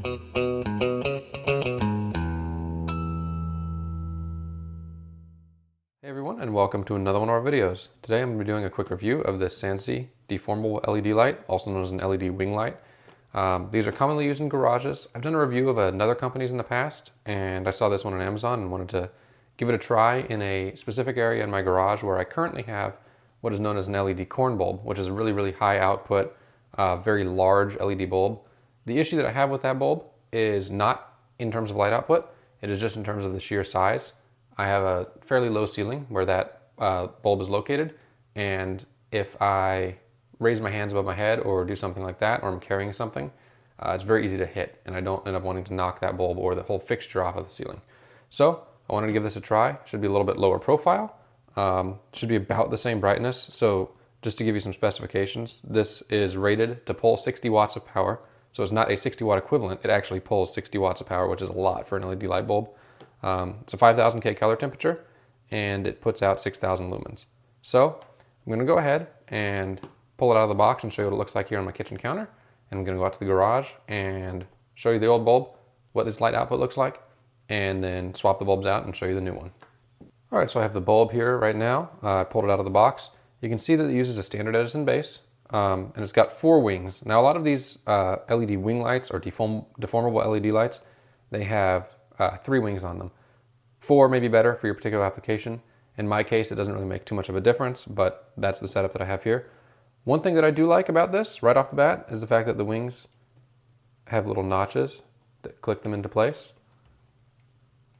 Hey everyone, and welcome to another one of our videos. Today I'm going to be doing a quick review of this Sansi deformable LED light, also known as an LED wing light. These are commonly used in garages. I've done a review of another company's in the past, and I saw this one on Amazon and wanted to give it a try in a specific area in my garage where I currently have what is known as an LED corn bulb, which is a really high output, very large LED bulb. The issue that I have with that bulb is not in terms of light output, it is just in terms of the sheer size. I have a fairly low ceiling where that bulb is located, and if I raise my hands above my head or do something like that, or I'm carrying something, it's very easy to hit, and I don't end up wanting to knock that bulb or the whole fixture off of the ceiling. So I wanted to give this a try. Should be a little bit lower profile, should be about the same brightness. So just to give you some specifications, this is rated to pull 60 watts of power. So it's not a 60 watt equivalent, it actually pulls 60 watts of power, which is a lot for an LED light bulb. It's a 5000 K color temperature, and it puts out 6000 lumens. So I'm going to go ahead and pull it out of the box and show you what it looks like here on my kitchen counter. And I'm going to go out to the garage and show you the old bulb, what its light output looks like, and then swap the bulbs out and show you the new one. All right, so I have the bulb here right now. I pulled it out of the box. You can see that it uses a standard Edison base, and it's got 4 wings. Now a lot of these LED wing lights or deformable LED lights, they have 3 wings on them. 4 may be better for your particular application. In my case, it doesn't really make too much of a difference, but that's the setup that I have here. One thing that I do like about this, right off the bat, is the fact that the wings have little notches that click them into place.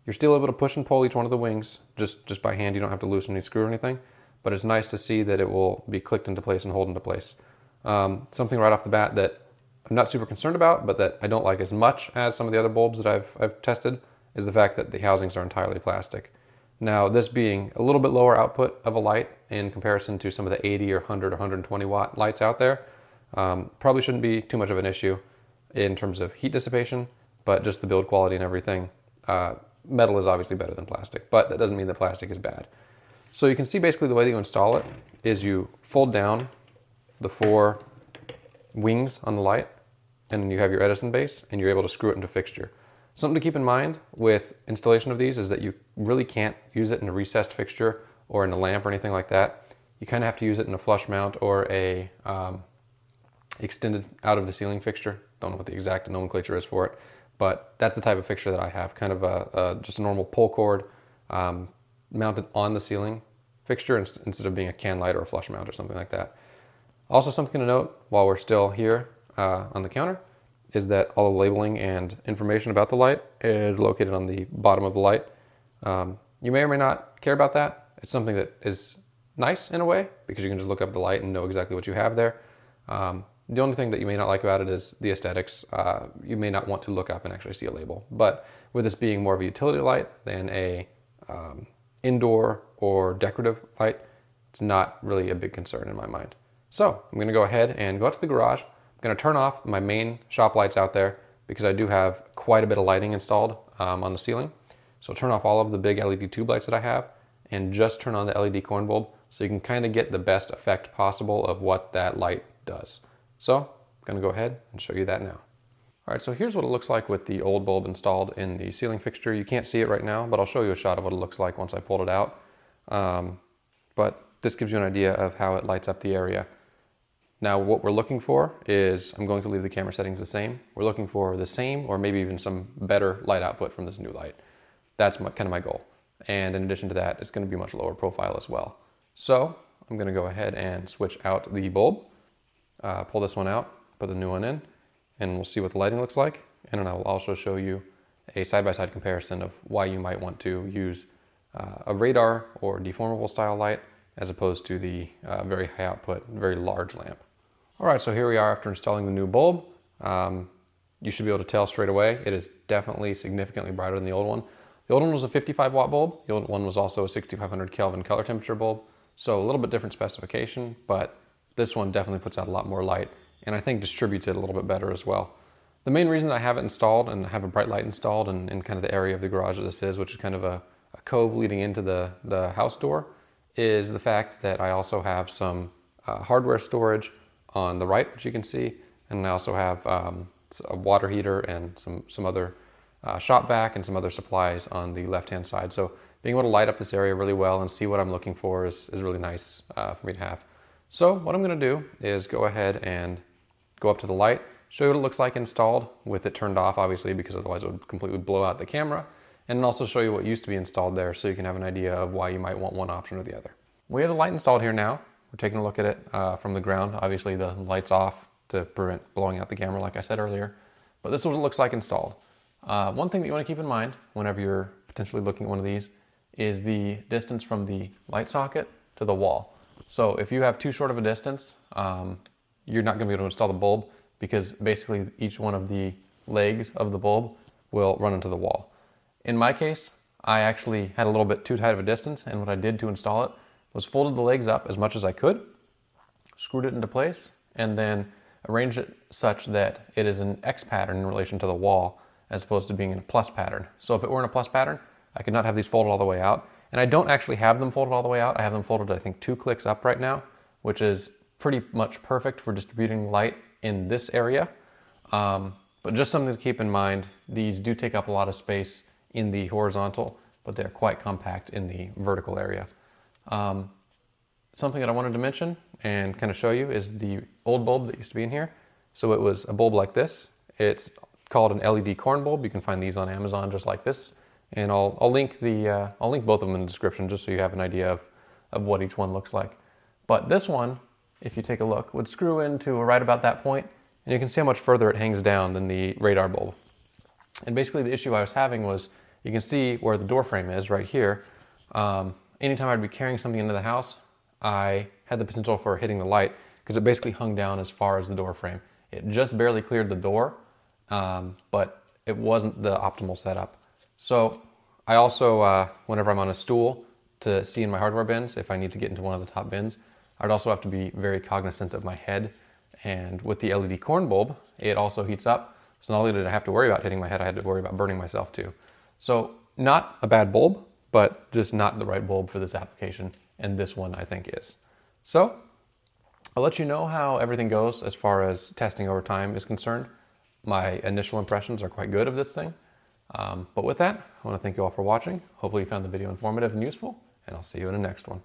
You're still able to push and pull each one of the wings just by hand. You don't have to loosen any screw or anything, but it's nice to see that it will be clicked into place and hold into place. Something right off the bat that I'm not super concerned about, but that I don't like as much as some of the other bulbs that I've tested, is the fact that the housings are entirely plastic. Now, this being a little bit lower output of a light in comparison to some of the 80 or 100 or 120 watt lights out there, probably shouldn't be too much of an issue in terms of heat dissipation, but just the build quality and everything. Metal is obviously better than plastic, but that doesn't mean that plastic is bad. So you can see basically the way that you install it is you fold down the 4 wings on the light, and then you have your Edison base, and you're able to screw it into a fixture. Something to keep in mind with installation of these is that you really can't use it in a recessed fixture or in a lamp or anything like that. You kind of have to use it in a flush mount or a extended out of the ceiling fixture. Don't know what the exact nomenclature is for it, but that's the type of fixture that I have, kind of just a normal pull cord mounted on the ceiling fixture instead of being a can light or a flush mount or something like that. Also, something to note while we're still here on the counter is that all the labeling and information about the light is located on the bottom of the light. You may or may not care about that. It's something that is nice in a way because you can just look up the light and know exactly what you have there. The only thing that you may not like about it is the aesthetics. You may not want to look up and actually see a label. But with this being more of a utility light than a indoor or decorative light, it's not really a big concern in my mind. So I'm going to go ahead and go out to the garage. I'm going to turn off my main shop lights out there because I do have quite a bit of lighting installed on the ceiling. So turn off all of the big LED tube lights that I have and just turn on the LED corn bulb so you can kind of get the best effect possible of what that light does. So I'm going to go ahead and show you that now. All right, so here's what it looks like with the old bulb installed in the ceiling fixture. You can't see it right now, but I'll show you a shot of what it looks like once I pulled it out. But this gives you an idea of how it lights up the area. Now what we're looking for is, I'm going to leave the camera settings the same. We're looking for the same or maybe even some better light output from this new light. That's kind of my goal. And in addition to that, it's going to be much lower profile as well. So I'm going to go ahead and switch out the bulb, pull this one out, put the new one in, and we'll see what the lighting looks like. And then I will also show you a side-by-side comparison of why you might want to use a radar or deformable style light as opposed to the very high output, very large lamp. All right, so here we are after installing the new bulb. You should be able to tell straight away, it is definitely significantly brighter than the old one. The old one was a 55 watt bulb. The old one was also a 6500 Kelvin color temperature bulb. So a little bit different specification, but this one definitely puts out a lot more light and I think distributes it a little bit better as well. The main reason I have it installed and have a bright light installed in kind of the area of the garage that this is, which is kind of a cove leading into the house door, is the fact that I also have some hardware storage on the right, which you can see, and I also have a water heater and some other shop vac and some other supplies on the left-hand side. So being able to light up this area really well and see what I'm looking for is really nice for me to have. So what I'm going to do is go ahead and go up to the light, show you what it looks like installed with it turned off, obviously, because otherwise it would completely blow out the camera, and then also show you what used to be installed there so you can have an idea of why you might want one option or the other. We have the light installed here now. We're taking a look at it from the ground. Obviously the light's off to prevent blowing out the camera like I said earlier, but this is what it looks like installed. One thing that you want to keep in mind whenever you're potentially looking at one of these is the distance from the light socket to the wall. So if you have too short of a distance, you're not going to be able to install the bulb because basically each one of the legs of the bulb will run into the wall. In my case, I actually had a little bit too tight of a distance, and what I did to install it was folded the legs up as much as I could, screwed it into place, and then arranged it such that it is an X pattern in relation to the wall as opposed to being in a plus pattern. So if it were in a plus pattern, I could not have these folded all the way out. And I don't actually have them folded all the way out. I have them folded, I think, 2 clicks up right now, which is pretty much perfect for distributing light in this area. But just something to keep in mind, these do take up a lot of space in the horizontal, but they're quite compact in the vertical area. Something that I wanted to mention and kind of show you is the old bulb that used to be in here. So it was a bulb like this. It's called an LED corn bulb. You can find these on Amazon just like this. And I'll link both of them in the description just so you have an idea of what each one looks like. But this one, if you take a look, would screw into right about that point, and you can see how much further it hangs down than the radar bulb. And basically the issue I was having was, you can see where the door frame is right here. Anytime I'd be carrying something into the house, I had the potential for hitting the light because it basically hung down as far as the door frame. It just barely cleared the door, but it wasn't the optimal setup. So I also, whenever I'm on a stool to see in my hardware bins, if I need to get into one of the top bins, I'd also have to be very cognizant of my head. And with the LED corn bulb, it also heats up. So not only did I have to worry about hitting my head, I had to worry about burning myself too. So not a bad bulb, but just not the right bulb for this application. And this one I think is. So I'll let you know how everything goes as far as testing over time is concerned. My initial impressions are quite good of this thing. But with that, I want to thank you all for watching. Hopefully you found the video informative and useful, and I'll see you in the next one.